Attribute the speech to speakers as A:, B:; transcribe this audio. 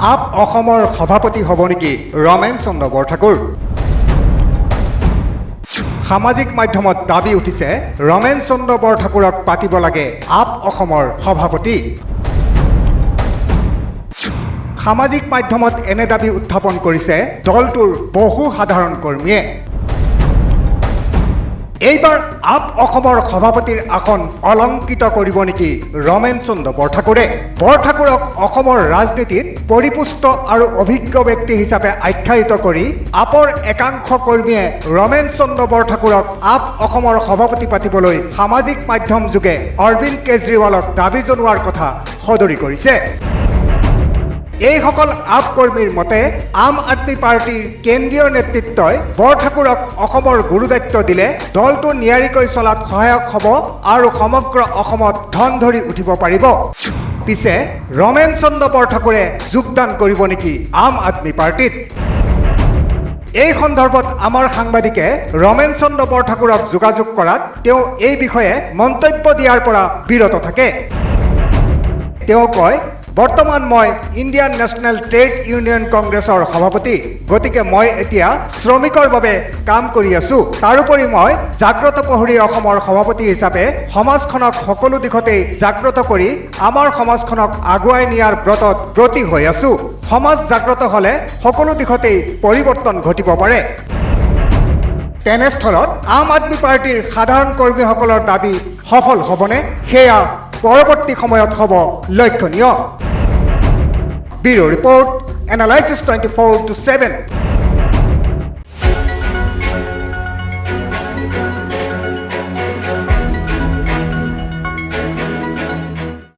A: up অসমৰ সভাপতি হ'ব নেকি ৰমেন চন্দ্ৰ বৰঠাকুৰ সামাজিক মাধ্যমত দাবী উঠিছে ৰমেন চন্দ্ৰ বৰঠাকুৰক পাতিব লাগে আপ অসমৰ সভাপতি সামাজিক মাধ্যমত এনে দাবী উত্থাপন কৰিছে দলটোৰ বহু সাধাৰণ কৰ্মীয়ে এইবাৰ আপ অসমৰ সভাপতিৰ আসন অলংকিত কৰিব নেকি ৰমেন চন্দ্ৰ বৰঠাকুৰে বৰঠাকুৰক অসমৰ ৰাজনীতিত পৰিপুষ্ট আৰু অভিজ্ঞ ব্যক্তি হিচাপে আখ্যায়িত কৰি আপৰ একাংশ কৰ্মীয়ে ৰমেন চন্দ্ৰ বৰঠাকুৰক আপ অসমৰ সভাপতি পাতিবলৈ সামাজিক মাধ্যম যোগে অৰবিন্দ কেজৰিৱালক দাবী জনোৱাৰ কথা সদৰি কৰিছে এইসকল আপ কৰ্মীৰ মতে আম আদমি পাৰ্টিৰ কেন্দ্ৰীয় নেতৃত্বই বৰঠাকুৰক অসমৰ গুৰুদায়িত্ব দিলে দলটো নিয়াৰিকৈ চলাত সহায়ক হ'ব আৰু সমগ্ৰ অসমত ধন ধৰি উঠিব পাৰিব পিছে ৰমেন চন্দ্ৰ বৰঠাকুৰে যোগদান কৰিব নেকি আম আদমি পাৰ্টিত এই সন্দৰ্ভত আমাৰ সাংবাদিকে ৰমেন চন্দ্ৰ বৰঠাকুৰক যোগাযোগ কৰাত তেওঁ এই বিষয়ে মন্তব্য দিয়াৰ পৰা বিৰত থাকে তেওঁ কয় বৰ্তমান মই ইণ্ডিয়ান নেশ্যনেল ট্ৰেড ইউনিয়ন কংগ্ৰেছৰ সভাপতি গতিকে মই এতিয়া শ্ৰমিকৰ বাবে কাম কৰি আছো তাৰোপৰি মই জাগ্ৰত প্ৰহৰী অসমৰ সভাপতি হিচাপে সমাজখনক সকলো দিশতে জাগ্ৰত কৰি আমাৰ সমাজখনক আগুৱাই নিয়াৰ ব্ৰতত ব্ৰতী হৈ আছো সমাজ জাগ্ৰত হ'লে সকলো দিশতে পৰিৱৰ্তন ঘটিব পাৰে তেনেস্থলত আম আদমি পাৰ্টিৰ সাধাৰণ কৰ্মীসকলৰ দাবী সফল হ'বনে সেয়া পৰৱৰ্তী সময়ত হ'ব লক্ষণীয় ব্যুৰ ৰিপৰ্ট এনালাইচিছ 24/7